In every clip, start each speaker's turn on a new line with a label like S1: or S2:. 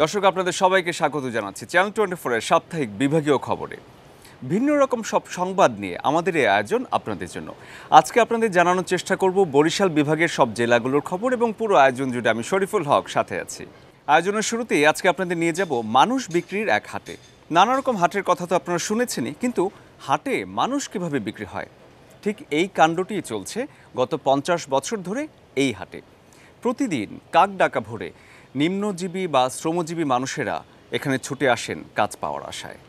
S1: দর্শক আপনাদের সবাইকে স্বাগত জানাচ্ছি চ্যানেল 24 এর সাপ্তাহিক বিভাগীয় খবরে। ভিন্ন রকম সব সংবাদ নিয়ে আমাদের এই আয়োজন আপনাদের জন্য। আজকে আপনাদের জানানোর চেষ্টা করব বরিশাল বিভাগের সব জেলাগুলোর খবর এবং পুরো আয়োজন জুড়ে আমি শরীফুল হক সাথে আছি। আয়োজনের শুরুতেই আজকে আপনাদের নিয়ে যাব মানুষ বিক্রির এক হাটে। নানা রকম হাটের কথা তো আপনারা শুনেছেনই, কিন্তু হাটে মানুষ কিভাবে বিক্রি হয় ঠিক এই কাণ্ডটি চলছে গত 50 বছর ধরে এই হাটে। প্রতিদিন কাক ডাকা ভোরে নিম্নজীবী বা শ্রমজীবী মানুষেরা এখানে ছুটে আসেন কাজ পাওয়ার আশায়।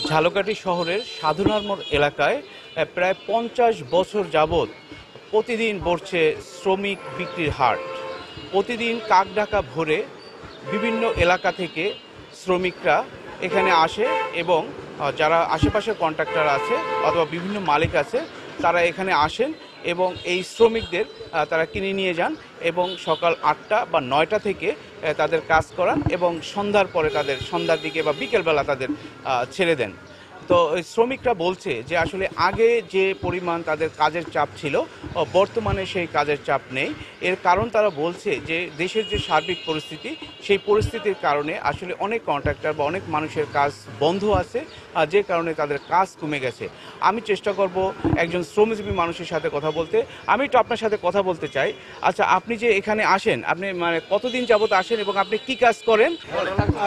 S2: ঝালকাঠি শহরের সাধনার মোড় এলাকায় প্রায় 50 বছর যাবৎ প্রতিদিন বসছে শ্রমিক বিক্রির হাট। প্রতিদিন কাক ডাকা ভোরে বিভিন্ন এলাকা থেকে শ্রমিকরা এখানে আসে এবং যারা আশেপাশের কন্ট্রাক্টর আছে অথবা বিভিন্ন মালিক আছে তারা এখানে আসেন এবং এই শ্রমিকদের তারা কিনে নিয়ে যান এবং সকাল 8টা বা 9টা থেকে তাদের কাজ করান এবং সন্ধ্যার পরে তাদের সন্ধ্যার দিকে বা বিকেলবেলা তাদের ছেড়ে দেন। তো শ্রমিকরা বলছে যে আসলে আগে যে পরিমাণ তাদের কাজের চাপ ছিল বর্তমানে সেই কাজের চাপ নেই। এর কারণ তারা বলছে যে দেশের যে সার্বিক পরিস্থিতি সেই পরিস্থিতির কারণে আসলে অনেক কন্ট্রাক্টর বা অনেক মানুষের কাজ বন্ধ আছে, যে কারণে তাদের কাজ কমে গেছে। আমি চেষ্টা করব একজন শ্রমজীবী মানুষের সাথে কথা বলতে। আমি একটু আপনার সাথে কথা বলতে চাই। আচ্ছা, আপনি যে এখানে আসেন, আপনি মানে কতদিন যাবত আসেন এবং আপনি কি কাজ করেন?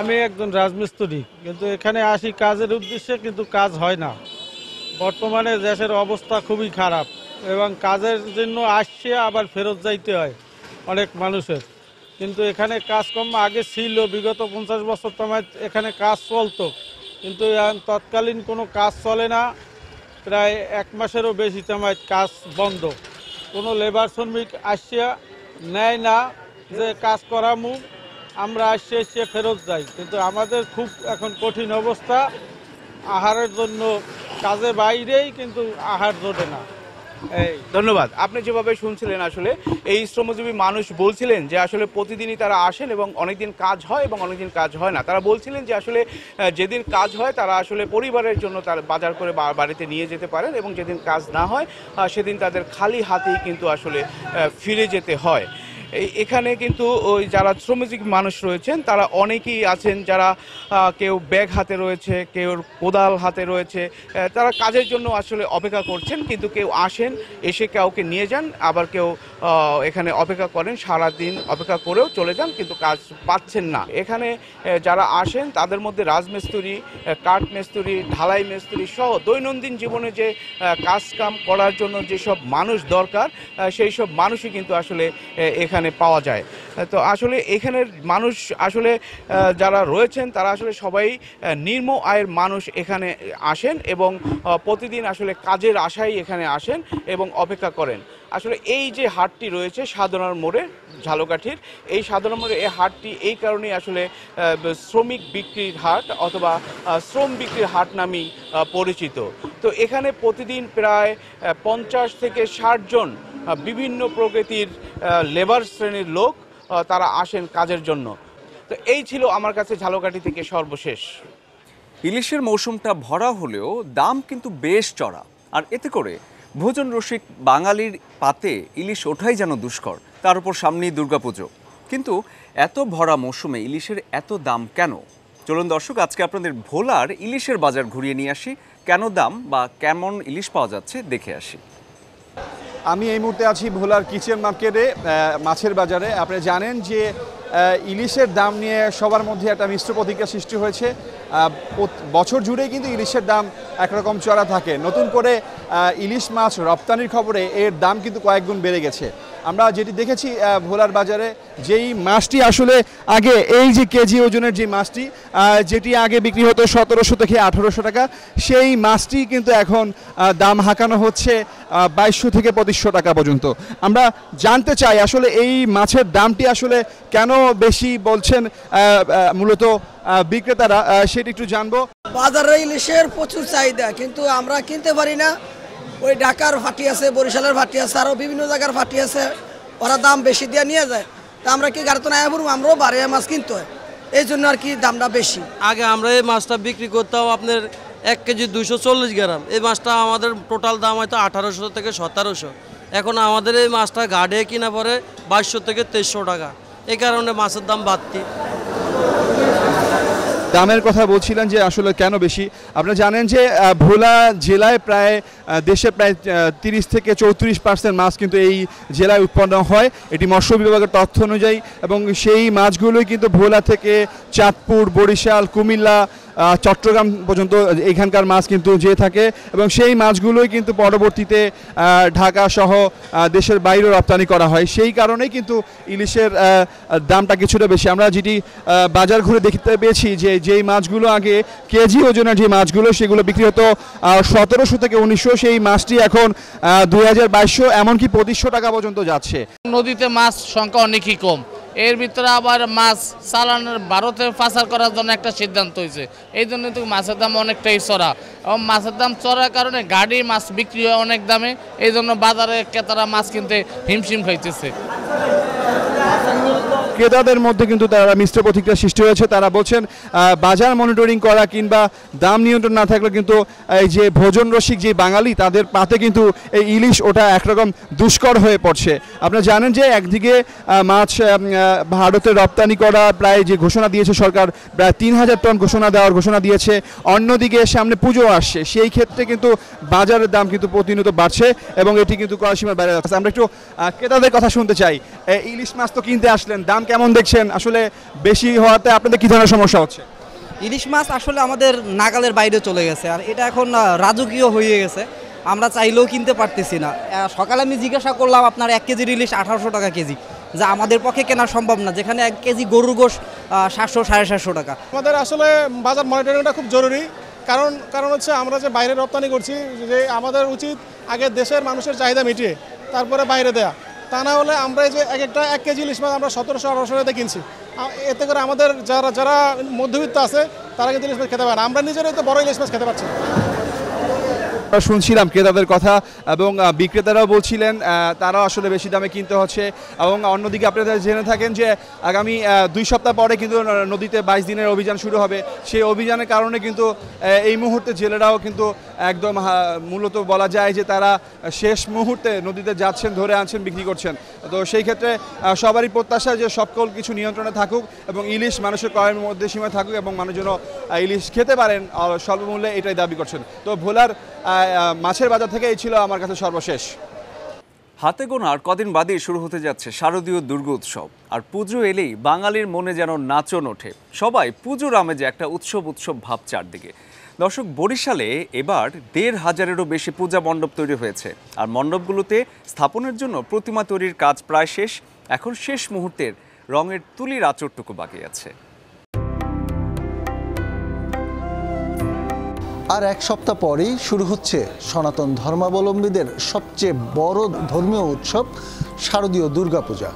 S3: আমি একজন রাজমিস্ত্রি, কিন্তু এখানে আসি কাজের উদ্দেশ্যে, কিন্তু কাজ হয় না। বর্তমানে দেশের অবস্থা খুবই খারাপ এবং কাজের জন্য আসছে আবার ফেরত যাইতে হয় অনেক মানুষের। কিন্তু এখানে কাজকর্ম আগে ছিল, বিগত 50 বছর তোমার এখানে কাজ চলতো, কিন্তু এখন তৎকালীন কোনো কাজ চলে না। প্রায় 1 মাসেরও বেশি তোমার কাজ বন্ধ। কোনো লেবার শ্রমিক আসিয়া নেয় না যে কাজ করামু, আমরা আসছে ফেরত যাই। কিন্তু আমাদের খুব এখন কঠিন অবস্থা। আহারের জন্য কাজে বাইরেই, কিন্তু আহার জোটে না। এই
S2: ধন্যবাদ। আপনি যেভাবে শুনছিলেন আসলে এই শ্রমজীবী মানুষ বলছিলেন যে আসলে প্রতিদিনই তারা আসেন এবং অনেকদিন কাজ হয় এবং অনেকদিন কাজ হয় না। তারা বলছিলেন যে আসলে যেদিন কাজ হয় তারা আসলে পরিবারের জন্য তারা বাজার করে বাড়িতে নিয়ে যেতে পারেন এবং যেদিন কাজ না হয় সেদিন তাদের খালি হাতেই কিন্তু আসলে ফিরে যেতে হয়। এখানে কিন্তু ওই যারা শ্রমজীবী মানুষ রয়েছেন তারা অনেকেই আছেন যারা কেউ ব্যাগ হাতে রয়েছে, কেউ কোদাল হাতে রয়েছে, তারা কাজের জন্য আসলে অপেক্ষা করছেন। কিন্তু কেউ আসেন, এসে কাউকে নিয়ে যান, আবার কেউ এখানে অপেক্ষা করেন, সারাদিন অপেক্ষা করেও চলে যান, কিন্তু কাজ পাচ্ছেন না। এখানে যারা আসেন তাদের মধ্যে রাজমিস্ত্রি, কাঠ মিস্ত্রি, ঢালাই মিস্ত্রি সহ দৈনন্দিন জীবনে যে কাজ কাম করার জন্য যেসব মানুষ দরকার সেই সব মানুষই কিন্তু আসলে এখানে পাওয়া যায়। তো আসলে এখানের মানুষ আসলে যারা রয়েছেন তারা আসলে সবাই নিম্ন আয়ের মানুষ এখানে আসেন এবং প্রতিদিন আসলে কাজের আশায় এখানে আসেন এবং অপেক্ষা করেন। আসলে এই যে হাটটি রয়েছে সাধনার মোড়ে ঝালকাঠির, এই সাধনার মোড়ে এই হাটটি এই কারণেই আসলে শ্রমিক বিক্রির হাট অথবা শ্রম বিক্রির হাট নামেই পরিচিত। তো এখানে প্রতিদিন প্রায় 50 থেকে 60 জন বিভিন্ন প্রকৃতির লেবার শ্রেণীর লোক তারা আসেন কাজের জন্য। তো এই ছিল আমার কাছে ঝালকাঠি থেকে সর্বশেষ।
S1: ইলিশের মৌসুমটা ভরা হলেও দাম কিন্তু বেশ চড়া, আর এতে করে ভোজন রসিক বাঙালির পাতে ইলিশ ওঠাই যেন দুষ্কর। তার উপর সামনেই দুর্গাপুজো, কিন্তু এত ভরা মৌসুমে ইলিশের এত দাম কেন? চলুন দর্শক, আজকে আপনাদের ভোলার ইলিশের বাজার ঘুরিয়ে নিয়ে আসি। কেন দাম বা কেমন ইলিশ পাওয়া যাচ্ছে দেখে আসি।
S4: আমি এই মুহূর্তে আছি ভোলার কিচেন মার্কেটে, মাছের বাজারে। আপনি জানেন যে ইলিশের দাম নিয়ে সবার মধ্যে একটা মিশ্র প্রতিক্রিয়া সৃষ্টি হয়েছে। বছর জুড়েই কিন্তু ইলিশের দাম একরকম চড়া থাকে। নতুন করে ইলিশ মাছ রপ্তানির খবরে এর দাম কিন্তু কয়েক গুণ বেড়ে গেছে। আমরা যেটি দেখেছি ভোলার বাজারে, যেই মাছটি আসলে আগে এই যে কেজি ওজনের যে মাছটি যেটি আগে বিক্রি হতো 1700 থেকে 1800 টাকা, সেই মাছটি কিন্তু এখন দাম হাঁকানো হচ্ছে 2200 থেকে 2500 টাকা পর্যন্ত। আমরা জানতে চাই আসলে এই মাছের দামটি আসলে কেন বেশি বলছেন মূলত বিক্রেতারা, সেটি একটু জানবো।
S5: বাজারে ইলিশের প্রচুর চাহিদা, কিন্তু আমরা কিনতে পারি না। ওই ঢাকার ফাটি আছে, বরিশালের ফাটি আছে, আরও বিভিন্ন জায়গার ফাটি আছে, ওরা দাম বেশি দিয়ে নিয়ে যায়। তা আমরা কি গাড়িতে না পড়বো, আমরাও বাড়ি মাছ কিনতে হয়, এই জন্য আর কি দামটা বেশি।
S6: আগে আমরা এই মাছটা বিক্রি করতাম আপনার 1 কেজি 240 গ্রাম। এই মাছটা আমাদের টোটাল দাম হয়তো 1800 থেকে 1700। এখন আমাদের এই মাছটা গাড়ে কিনা পরে 2200 থেকে 2300 টাকা। এই কারণে মাছের দাম বাড়তি।
S4: দামের কথা বলছিলেন যে আসলে কেন বেশি, আপনারা জানেন যে ভোলা জেলায় প্রায় দেশে প্রায় 30 থেকে 34% মাছ কিন্তু এই জেলায় উৎপন্ন হয়, এটি মৎস্য বিভাগের তথ্য অনুযায়ী। এবং সেই মাছগুলোই কিন্তু ভোলা থেকে চাঁদপুর, বরিশাল, কুমিল্লা, চট্টগ্রাম পর্যন্ত এখানকার মাছ কিন্তু যেয়ে থাকে এবং সেই মাছগুলোই কিন্তু পরবর্তীতে ঢাকা সহ দেশের বাইরেও রপ্তানি করা হয়। সেই কারণেই কিন্তু ইলিশের দামটা কিছুটা বেশি। আমরা যেটি বাজার ঘুরে দেখতে পেয়েছি যে যেই মাছগুলো আগে কেজি ওজনের যে মাছগুলো সেগুলো বিক্রি হতো 1700 থেকে 1900, সেই মাছটি এখন 2200 এমনকি 2500 টাকা পর্যন্ত যাচ্ছে।
S7: নদীতে মাছ সংখ্যা অনেকই কম, এর ভিতরে আবার মাছ চালানোর ভারতে পাচার করার জন্য একটা সিদ্ধান্ত হয়েছে, এই জন্য তো মাছের দাম অনেকটাই চড়া এবং মাছের দাম চড়ার কারণে গাড়ি মাছ বিক্রি হয় অনেক দামে, এই জন্য বাজারে ক্রেতারা মাছ কিনতে হিমশিম খাইতেছে।
S4: ক্রেতাদের মধ্যে কিন্তু তারা মিশ্র প্রতিক্রিয়া সৃষ্টি হয়েছে। তারা বলছেন বাজার মনিটরিং করা কিংবা দাম নিয়ন্ত্রণ না থাকলে কিন্তু এই যে ভোজন রসিক যে বাঙালি তাদের পাতে কিন্তু এই ইলিশ ওটা একরকম দুষ্কর হয়ে পড়ছে। আপনারা জানেন যে একদিকে মাছ ভারতে রপ্তানি করা প্রায় যে ঘোষণা দিয়েছে সরকার, প্রায় 3000 টন ঘোষণা দিয়েছে, অন্যদিকে সামনে পুজো আসছে, সেই ক্ষেত্রে কিন্তু বাজারের দাম কিন্তু প্রতিনিয়ত বাড়ছে এবং এটি কিন্তু ক্রয় সীমার বাইরে যাচ্ছে। আমরা একটু ক্রেতাদের কথা শুনতে চাই। ইলিশ মাছ তো কিনতে আসলেন, দাম কেমন দেখছেন? আসলে বেশি হওয়াতে আপনাদের কি ধরনের সমস্যা হচ্ছে?
S8: ইলিশ মাছ আসলে আমাদের নাগালের বাইরে চলে গেছে, আর এটা এখন রাজকীয় হয়ে গেছে, আমরা চাইলেও কিনতে পারতেছি না। সকালে আমি জিজ্ঞাসা করলাম আপনার 1 কেজির ইলিশ 1800 টাকা কেজি, যা আমাদের পক্ষে কেনা সম্ভব না, যেখানে 1 কেজি গরুর গোশ 700 750 টাকা।
S9: আমাদের আসলে বাজার মনিটরিংটা খুব জরুরি, কারণ হচ্ছে আমরা যে বাইরে রপ্তানি করছি, যে আমাদের উচিত আগে দেশের মানুষের চাহিদা মিটিয়ে তারপরে বাইরে দেয়া, তা না হলে আমরা এই যে একটা 1 কেজি ইলিশ মাছ আমরা 1700-1800 টাকাতে কিনছি, এতে করে আমাদের যারা মধ্যবিত্ত আছে তারা কিন্তু ইলিশ মাছ খেতে পারে না, আমরা নিজেরাই তো বড় ইলিশ মাছ খেতে পারছি।
S4: শুনছিলাম ক্রেতাদের কথা এবং বিক্রেতারাও বলছিলেন তারাও আসলে বেশি দামে কিনতে হচ্ছে। এবং অন্যদিকে আপনারা জেনে থাকেন যে আগামী 2 সপ্তাহ পরে কিন্তু নদীতে 22 দিনের অভিযান শুরু হবে। সেই অভিযানের কারণে কিন্তু এই মুহূর্তে জেলেরাও কিন্তু একদম মূলত বলা যায় যে তারা শেষ মুহূর্তে নদীতে যাচ্ছেন, ধরে আনছেন, বিক্রি করছেন। তো সেই ক্ষেত্রে সবারই প্রত্যাশা যে সকল কিছু নিয়ন্ত্রণে থাকুক এবং ইলিশ মানুষের ক্রয়ের মধ্যে সীমা থাকুক এবং মানুষ যেন ইলিশ খেতে পারেন স্বল্পমূল্যে, এটাই দাবি করছেন। তো ভোলার মাছের বাজার থেকে এই ছিল আমার কাছে সর্বশেষ।
S1: হাতে গোনার কদিন বাদেই শুরু হতে যাচ্ছে শারদীয় দুর্গোৎসব, আর পুজো এলেই বাঙালির মনে যেন নাচন ওঠে। সবাই পুজোর আমেজে একটা উৎসব ভাব চারদিকে। দর্শক, বরিশালে এবার 1500-এরও বেশি পূজা মণ্ডপ তৈরি হয়েছে, আর মণ্ডপগুলোতে স্থাপনের জন্য প্রতিমা তৈরির কাজ প্রায় শেষ। এখন শেষ মুহূর্তের রঙের তুলির আঁচড়টুকু বাকি আছে।
S10: আর 1 সপ্তাহ পরেই শুরু হচ্ছে সনাতন ধর্মাবলম্বীদের সবচেয়ে বড় ধর্মীয় উৎসব শারদীয় দুর্গাপূজা।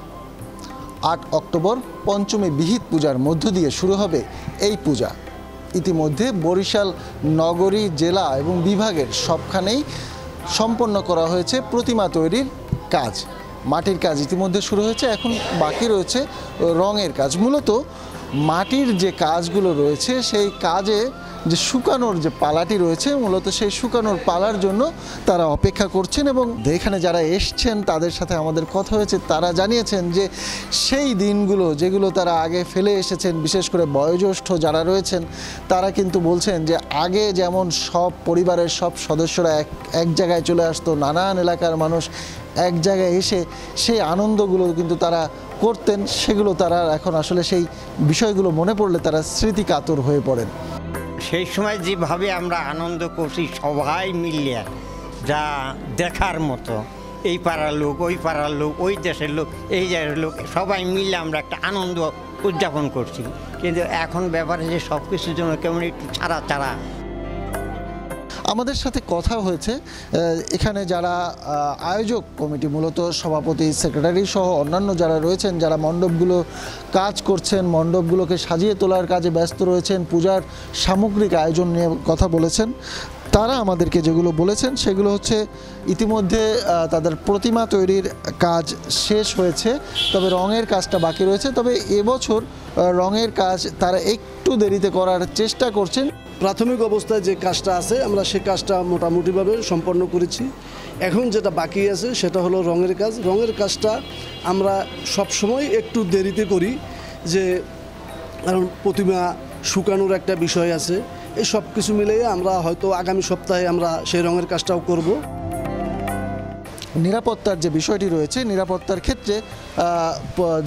S10: 8 অক্টোবর পঞ্চমী বিহিত পূজার মধ্য দিয়ে শুরু হবে এই পূজা। ইতিমধ্যে বরিশাল নগরী, জেলা এবং বিভাগের সবখানেই সম্পন্ন করা হয়েছে প্রতিমা তৈরির কাজ। মাটির কাজ ইতিমধ্যে শুরু হয়েছে, এখন বাকি রয়েছে রঙের কাজ। মূলত মাটির যে কাজগুলো রয়েছে সেই কাজে যে শুকানোর যে পালাটি রয়েছে, মূলত সেই শুকানোর পালার জন্য তারা অপেক্ষা করছেন। এবং এখানে যারা এসছেন তাদের সাথে আমাদের কথা হয়েছে, তারা জানিয়েছেন যে সেই দিনগুলো যেগুলো তারা আগে ফেলে এসেছেন, বিশেষ করে বয়োজ্যেষ্ঠ যারা রয়েছেন তারা কিন্তু বলছেন যে আগে যেমন সব পরিবারের সব সদস্যরা এক জায়গায় চলে আসতো, নানান এলাকার মানুষ এক জায়গায় এসে সেই আনন্দগুলো কিন্তু তারা করতেন, সেগুলো তারা এখন আসলে সেই বিষয়গুলো মনে পড়লে তারা স্মৃতিকাতর হয়ে পড়েন।
S11: সেই সময় যেভাবে আমরা আনন্দ করছি সবাই মিলিয়ে, যা দেখার মতো, এই পাড়ার লোক, ওই পাড়ার লোক, ওই দেশের লোক, এই জায়গার লোক, সবাই মিলে আমরা একটা আনন্দ উদযাপন করছি। কিন্তু এখন ব্যাপারে যে সব কিছুর জন্য কেমন একটু ছাড়া।
S10: আমাদের সাথে কথা হয়েছে এখানে যারা আয়োজক কমিটি, মূলত সভাপতি, সেক্রেটারি সহ অন্যান্য যারা রয়েছেন, যারা মণ্ডপগুলো কাজ করছেন, মণ্ডপগুলোকে সাজিয়ে তোলার কাজে ব্যস্ত রয়েছেন, পূজার সামগ্রিক আয়োজন নিয়ে কথা বলেছেন। তারা আমাদেরকে যেগুলো বলেছেন সেগুলো হচ্ছে ইতিমধ্যে তাদের প্রতিমা তৈরির কাজ শেষ হয়েছে, তবে রঙের কাজটা বাকি রয়েছে। তবে এবছর রঙের কাজ তারা একটু দেরিতে করার চেষ্টা করছেন।
S12: প্রাথমিক অবস্থায় যে কাজটা আছে আমরা সে কাজটা মোটামুটিভাবে সম্পন্ন করেছি। এখন যেটা বাকি আছে সেটা হলো রঙের কাজ। রঙের কাজটা আমরা সবসময় একটু দেরিতে করি, যে কারণ প্রতিমা শুকানোর একটা বিষয় আছে। এই সব কিছু মিলিয়ে আমরা হয়তো আগামী সপ্তাহে আমরা সেই রঙের কাজটাও করব।
S10: নিরাপত্তার যে বিষয়টি রয়েছে, নিরাপত্তার ক্ষেত্রে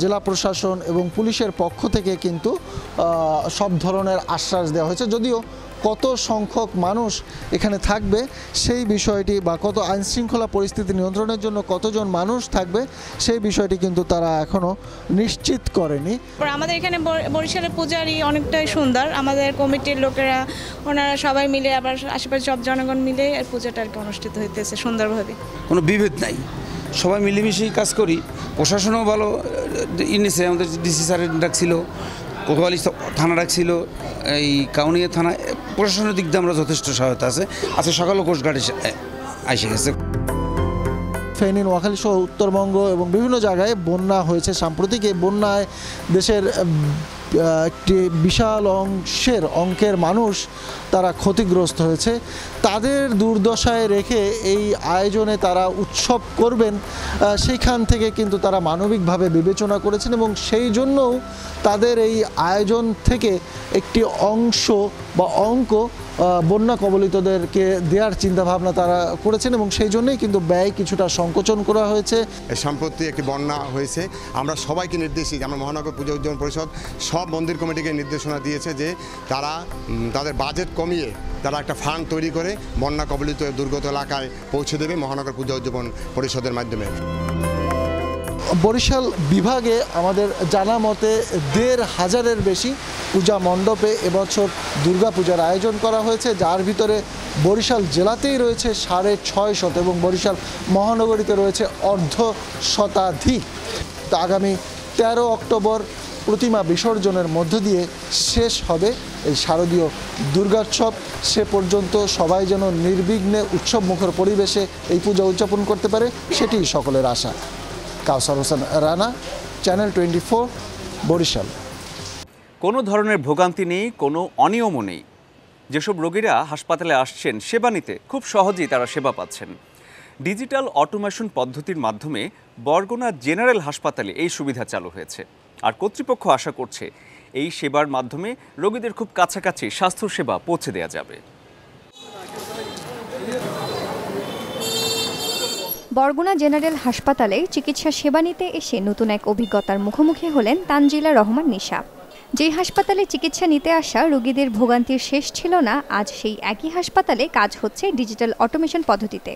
S10: জেলা প্রশাসন এবং পুলিশের পক্ষ থেকে কিন্তু সব ধরনের আশ্বাস দেওয়া হয়েছে। যদিও কত সংখ্যক মানুষ এখানে থাকবে সেই বিষয়টি বা কত আইনশৃঙ্খলা পরিস্থিতি নিয়ন্ত্রণের জন্য কতজন মানুষ থাকবে সেই বিষয়টি কিন্তু তারা এখনও নিশ্চিত করেনি।
S13: আমাদের এখানে বরিশালের পূজারি অনেকটাই সুন্দর, আমাদের কমিটির লোকেরা ওনারা সবাই মিলে আবার আশেপাশে সব জনগণ মিলে পূজাটা আর কি অনুষ্ঠিত হইতেছে সুন্দরভাবে।
S14: কোনো বিভেদ নাই, সবাই মিলেমিশেই কাজ করি। প্রশাসনও ভালো ইনিছে, আমাদের ডিসি স্যারের ডাকছিল, কোতোয়ালি থানা ডাকছিল, এই কাউনিয়া থানা, প্রশাসনের দিক দিয়ে আমরা যথেষ্ট সহায়তা আছে। আজকে সকালেও কোস্টগার্ড এসে গেছে।
S10: ফেনী, নোয়াখালী সহ উত্তরবঙ্গ এবং বিভিন্ন জায়গায় বন্যা হয়েছে। সাম্প্রতিক এই বন্যায় দেশের একটি বিশাল অঙ্কের মানুষ তারা ক্ষতিগ্রস্ত হয়েছে। তাদের দুর্দশায় রেখে এই আয়োজনে তারা উৎসব করবেন, সেইখান থেকে কিন্তু তারা মানবিকভাবে বিবেচনা করেছেন এবং সেই জন্যও তাদের এই আয়োজন থেকে একটি অংশ বা অঙ্ক বন্যা কবলিতদেরকে দেওয়ার চিন্তাভাবনা তারা করেছেন এবং সেই জন্যই কিন্তু ব্যয় কিছুটা সংকোচন করা হয়েছে।
S15: সম্প্রতি একটি বন্যা হয়েছে, আমরা সবাইকে নির্দেশ দিই, আমরা মহানগর পূজা উদযাপন পরিষদ সব মন্দির কমিটিকে নির্দেশনা দিয়েছে যে তারা তাদের বাজেট কমিয়ে তারা একটা ফান্ড তৈরি করে বন্যা কবলিত দুর্গত এলাকায় পৌঁছে দেবে মহানগর পূজা উদযাপন পরিষদের মাধ্যমে।
S10: বরিশাল বিভাগে আমাদের জানা মতে ১৫০০-এর বেশি পূজা মণ্ডপে এবছর দুর্গাপূজার আয়োজন করা হয়েছে, যার ভিতরে বরিশাল জেলাতেই রয়েছে ৬৫০ এবং বরিশাল মহানগরীতে রয়েছে অর্ধশতাধিক। আগামী ১৩ অক্টোবর প্রতিমা বিসর্জনের মধ্য দিয়ে শেষ হবে এই শারদীয় দুর্গোৎসব। সে পর্যন্ত সবাই যেন নির্বিঘ্নে উৎসবমুখর পরিবেশে এই পূজা উদযাপন করতে পারে, সেটিই সকলের আশা। কাউসার হোসেন রানা, চ্যানেল 24, বরিশাল।
S1: কোনো ধরনের ভোগান্তি নেই, কোনো অনিয়মও নেই। যেসব রোগীরা হাসপাতালে আসছেন সেবা নিতে খুব সহজেই তারা সেবা পাচ্ছেন। ডিজিটাল অটোমেশন পদ্ধতির মাধ্যমে বরগুনা জেনারেল হাসপাতালে এই সুবিধা চালু হয়েছে, আর কর্তৃপক্ষ আশা করছে এই সেবার মাধ্যমে রোগীদের খুব কাছাকাছি স্বাস্থ্যসেবা পৌঁছে দেওয়া যাবে।
S16: বরগুনা জেনারেল হাসপাতালে চিকিৎসা সেবা নিতে এসে নতুন এক অভিজ্ঞতার মুখোমুখি হলেন তানজিলা রহমান নিশা। যে হাসপাতালে চিকিৎসা নিতে আসা রোগীদের ভোগান্তির শেষ ছিল না, আজ সেই একই হাসপাতালে কাজ হচ্ছে ডিজিটাল অটোমেশন পদ্ধতিতে।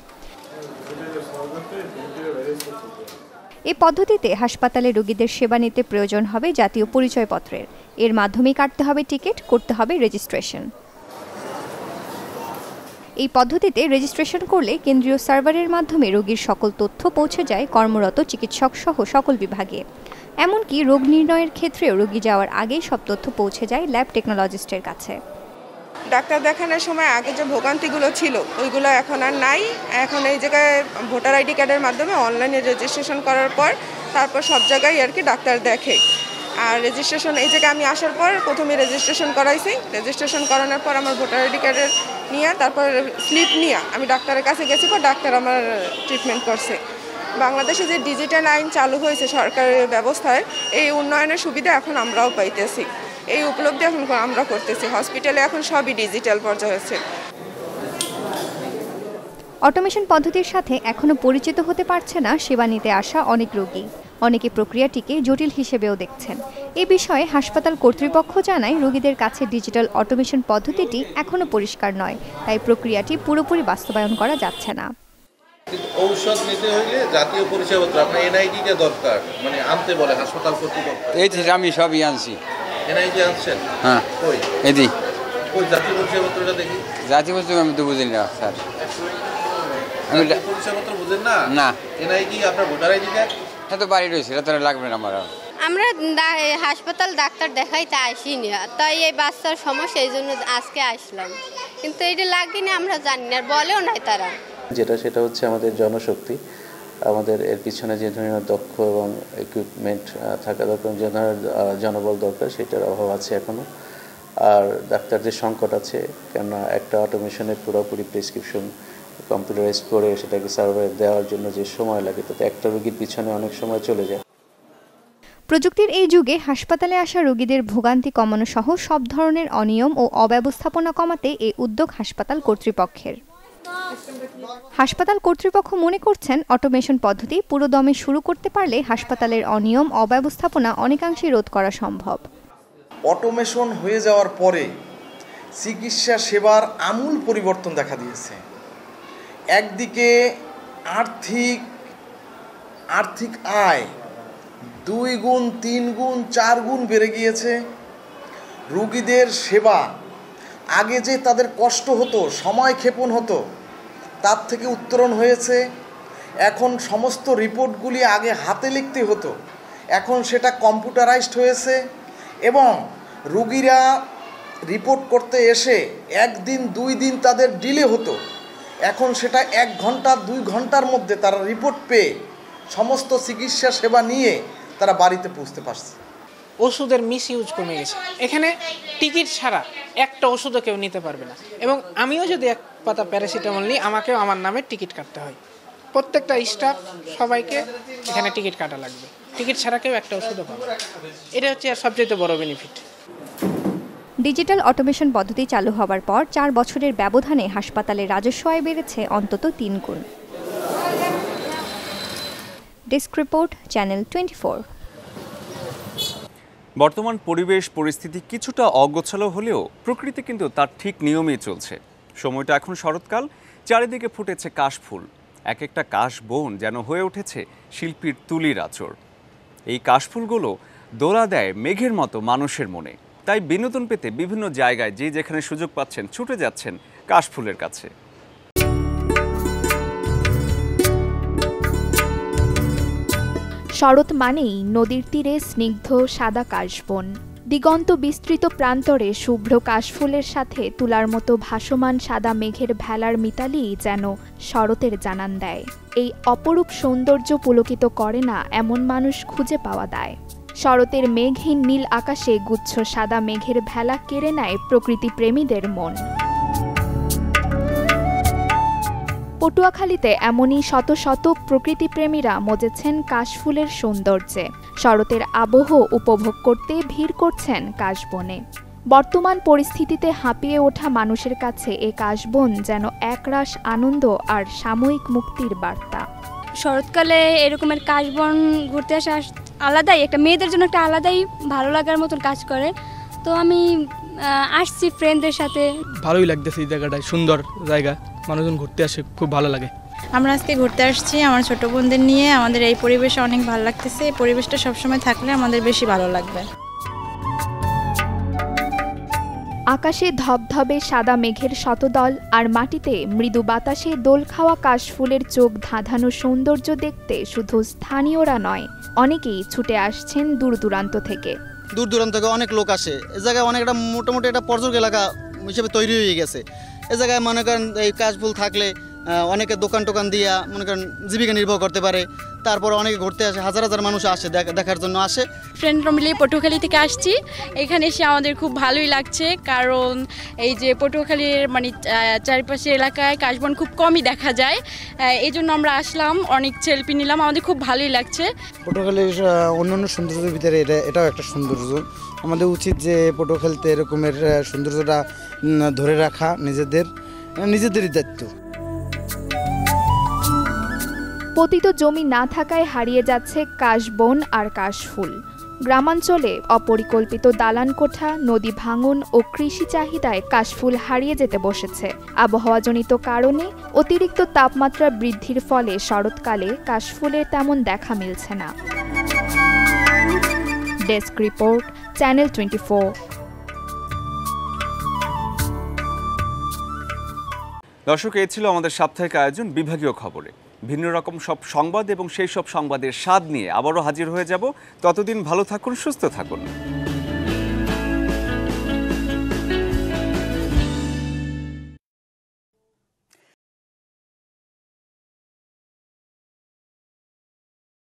S16: এই পদ্ধতিতে হাসপাতালে রোগীদের সেবা নিতে প্রয়োজন হবে জাতীয় পরিচয়পত্রের। এর মাধ্যমেই কাটতে হবে টিকিট, করতে হবে রেজিস্ট্রেশন। এই পদ্ধতিতে রেজিস্ট্রেশন করলে কেন্দ্রীয় সার্ভারের মাধ্যমে রোগীর সকল তথ্য পৌঁছে যায় কর্মরত চিকিৎসক সহ সকল বিভাগে। এমনকি রোগ নির্ণয়ের ক্ষেত্রেও রোগী যাওয়ার আগেই সব তথ্য পৌঁছে যায় ল্যাব টেকনোলজিস্টের কাছে।
S17: ডাক্তার দেখানোর সময় আগে যে ভোগান্তিগুলো ছিল ওইগুলো এখন আর নাই। এখন এই জায়গায় ভোটার আইডি কার্ডের মাধ্যমে অনলাইনে রেজিস্ট্রেশন করার পর তারপর সব জায়গায় আর কি ডাক্তার দেখে। আর রেজিস্ট্রেশন এই জায়গায় আমি আসার পর প্রথমে রেজিস্ট্রেশন করাইছি। রেজিস্ট্রেশন করানোর পর আমার ভোটার আইডি কার্ডের নিয়ে তারপর স্লিপ নিয়ে আমি ডাক্তারের কাছে গেছি, পর ডাক্তার আমার ট্রিটমেন্ট করছে। বাংলাদেশে যে ডিজিটাল আইন চালু হয়েছে সরকারের ব্যবস্থায়, এই উন্নয়নের সুবিধা এখন আমরাও পাইতেছি, এই উপলব্ধি এখন আমরা করতেছি। হসপিটালে এখন সবই ডিজিটাল পর্যায়ে হয়েছে।
S16: অটোমেশন পদ্ধতির সাথে এখনো পরিচিত হতে পারছে না সেবা নিতে আসা অনেক রোগী। অনেকে প্রক্রিয়াটিকে জটিল হিসেবেও দেখছেন। এ বিষয়ে হাসপাতাল কর্তৃপক্ষ জানায়, রোগীদের কাছে ডিজিটাল অটোমেশন পদ্ধতিটি এখনো পরিষ্কার নয়, তাই প্রক্রিয়াটি পুরোপুরি বাস্তবায়ন করা যাচ্ছে না।
S18: ঔষধ নিতে হইলে জাতীয় পরিচয়পত্র আপনার এনআইডিটা দরকার, মানে আনতে বলে হাসপাতাল কর্তৃপক্ষ।
S14: এই আমি সবই আনছি।
S18: এনআইডি আনছেন?
S14: হ্যাঁ।
S18: কই
S14: এদি
S18: কই জাতীয় পরিচয়পত্রটা দেখি।
S14: জাতীয় পরিচয় আমি তো বুঝি না স্যার। আমি
S18: পরিচয়পত্র বুঝেন না?
S14: না।
S18: এনআইডি আপনার ভোটার আইডি কার্ড?
S14: হ্যাঁ, তো বাড়ি রয়েছে, এটা তো লাগবে না আমার।
S19: আমরা হাসপাতাল ডাক্তার দেখাইতে আসিনি, তাই এই বাচ্চার সমস্যা এই জন্য আজকে আসলাম, কিন্তু এটা লাগেনি আমরা জানি না, বলেও নাই তারা।
S20: সেটা হচ্ছে আমাদের জনশক্তি, আমাদের এর পিছনে যে ধরনের দক্ষ এবং ইকুইপমেন্ট থাকা দরকার, যে ধরনের জনবল দরকার, সেটার অভাব আছে এখনও। আর ডাক্তারদের সংকট আছে, কেননা একটা অটোমেশনের পুরোপুরি প্রেসক্রিপশন কম্পিউটারাইজ করে সেটাকে সার্ভারে দেওয়ার জন্য যে সময় লাগে, তাতে একটা রোগীর পিছনে অনেক সময় চলে যায়।
S16: প্রযুক্তির এই যুগে হাসপাতালে আসা রোগীদের ভোগান্তি কমানো সহ সব ধরনের অনিয়ম ও অব্যবস্থাপনা কমাতে এই উদ্যোগ হাসপাতাল কর্তৃপক্ষের। হাসপাতাল কর্তৃপক্ষ মনে করছেন অটোমেশন পদ্ধতি পুরোদমে শুরু করতে পারলে হাসপাতালের অনিয়ম অব্যবস্থাপনা অনেকাংশে রোধ করা সম্ভব।
S21: অটোমেশন হয়ে যাওয়ার পরে চিকিৎসা সেবার আমূল পরিবর্তন দেখা দিয়েছে। একদিকে আর্থিক আয় 2 গুণ 3 গুণ 4 গুণ বেড়ে গিয়েছে। রোগীদের সেবা আগে যে তাদের কষ্ট হতো, সময় ক্ষেপণ হতো, তার থেকে উত্তরণ হয়েছে। এখন সমস্ত রিপোর্টগুলি আগে হাতে লিখতে হতো, এখন সেটা কম্পিউটারাইজড হয়েছে এবং রোগীরা রিপোর্ট করতে এসে 1 দিন 2 দিন তাদের ডিলে হতো, এখন সেটা 1 ঘন্টা 2 ঘন্টার মধ্যে তারা রিপোর্ট পেয়ে সমস্ত চিকিৎসা সেবা নিয়ে তারা বাড়িতে পৌঁছতে পারছে।
S22: ওষুধের মিসইউজ কমে গেছে। এখানে টিকিট ছাড়া একটা ওষুধও কেউ নিতে পারবে না এবং আমিও যদি 1 পাতা প্যারাসিটামল নিই আমাকেও আমার নামে টিকিট কাটতে হয়। প্রত্যেকটা স্টাফ সবাইকে এখানে টিকিট কাটা লাগবে, টিকিট ছাড়া কেউ একটা ওষুধও পাবে। এটা হচ্ছে আর সবচেয়ে বড় বেনিফিট।
S16: ডিজিটাল অটোমেশন পদ্ধতি চালু হওয়ার পর 4 বছরের ব্যবধানে হাসপাতালের রাজস্ব আয় বেড়েছে অন্তত 3 গুণ। Desk report, channel 24।
S1: বর্তমান পরিবেশ পরিস্থিতি কিছুটা অগোছালো হলেও প্রকৃতি কিন্তু তার ঠিক নিয়মেই চলছে। সময়টা এখন শরৎকাল, চারিদিকে ফুটেছে কাশফুল। এক একটা কাশ বন যেন হয়ে উঠেছে শিল্পীর তুলির আঁচড়। এই কাশফুলগুলো দোলা দেয় মেঘের মতো মানুষের মনে। তাই বিনোদন পেতে বিভিন্ন জায়গায় যে যেখানে সুযোগ পাচ্ছেন ছুটে যাচ্ছেন কাশফুলের কাছে।
S23: শরৎ মানেই নদীর তীরে স্নিগ্ধ সাদা কাশবন, দিগন্ত বিস্তৃত প্রান্তরে শুভ্র কাশফুলের সাথে তুলার মতো ভাসমান সাদা মেঘের ভেলার মিতালি যেন শরতের জানান দেয়। এই অপরূপ সৌন্দর্য পুলকিত করে না এমন মানুষ খুঁজে পাওয়া দায়। শরতের মেঘহীন নীল আকাশে গুচ্ছ সাদা মেঘের ভেলা কেড়ে নেয় প্রকৃতি প্রেমীদের মন। পটুয়াখালীতে এমনই শত শত প্রকৃতিপ্রেমীরা মজেছেন কাশফুলের সৌন্দর্যে। শরতের আবহ উপভোগ করতে ভিড় করছেন কাশবনে। বর্তমান পরিস্থিতিতে হাঁপিয়ে ওঠা মানুষের কাছে এ কাশবন যেন একরাশ আনন্দ আর সাময়িক মুক্তির বার্তা।
S24: শরৎকালে এরকমের কাশবন ঘুরতে আসা আলাদাই একটা, মেয়েদের জন্য একটা আলাদাই ভালো লাগার মতন কাজ করে। তো আমি আসছি ফ্রেন্ডদের সাথে।
S25: ভালোই লাগতেছে এই জায়গাটায়, সুন্দর জায়গা, মানুষজন ঘুরতে আসে, খুব ভালো লাগে।
S13: আমরা আজকে ঘুরতে আসছি আমার ছোট বোনদের নিয়ে। আমাদের এই পরিবেশে অনেক ভালো লাগতেছে। এই পরিবেশটা সবসময় থাকলে আমাদের বেশি ভালো লাগবে।
S23: আকাশে ধবধবে সাদা মেঘের শতদল আর মাটিতে মৃদু বাতাসে দোল খাওয়া কাশফুলের চোখ ধাঁধানো সৌন্দর্য দেখতে শুধু স্থানীয়রা নয়, অনেকেই ছুটে আসছেন দূর দূরান্ত থেকে।
S26: দূর দূরান্ত থেকে অনেক লোক আসে। এ জায়গায় অনেকটা মোটামুটি একটা পর্যটক এলাকা হিসেবে তৈরি হয়ে গেছে। এ জায়গায় মনে করেন এই কাশফুল থাকলে অনেকে দোকান টোকান দিয়া মনে করেন জীবিকা নির্বাহ করতে পারে। তারপর অনেকে ঘুরতে আসে, হাজার হাজার মানুষ আসে, দেখার জন্য আসে।
S24: ফ্রেন্ডরা মিলে পটুয়াখালী থেকে আসছি। এখানে এসে আমাদের খুব ভালোই লাগছে, কারণ এই যে পটুয়াখালীর মানে চারিপাশে এলাকায় কাশবন খুব কমই দেখা যায়। এই জন্য আমরা আসলাম, অনেক সেলফি নিলাম, আমাদের খুব ভালোই লাগছে।
S27: পটুয়াখালীর অন্যান্য সৌন্দর্যের ভিতরে এটাও একটা সৌন্দর্য। আমাদের উচিত যে পটুয়াখালীতে এরকমের সৌন্দর্যটা ধরে রাখা নিজেদেরই দায়িত্ব।
S23: পতিত জমি না থাকায় হারিয়ে যাচ্ছে কাশবন আর কাশফুল। গ্রামাঞ্চলে অপরিকল্পিত দালান কোঠা, নদী ভাঙন ও কৃষি চাহিদায় কাশফুল হারিয়ে যেতে বসেছে। আবহাওয়াজনিত কারণে অতিরিক্ত তাপমাত্রা বৃদ্ধির ফলে শরৎকালে কাশফুলের তেমন দেখা মিলছে না। Desk report, channel 24।
S1: দর্শক, এই ছিল আমাদের সাপ্তাহিক আয়োজন বিভাগীয় খবরে। ভিন্ন রকম সব সংবাদ এবং সেই সব সংবাদের স্বাদ নিয়ে আবারও হাজির হয়ে যাব। ততদিন ভালো থাকুন, সুস্থ থাকুন।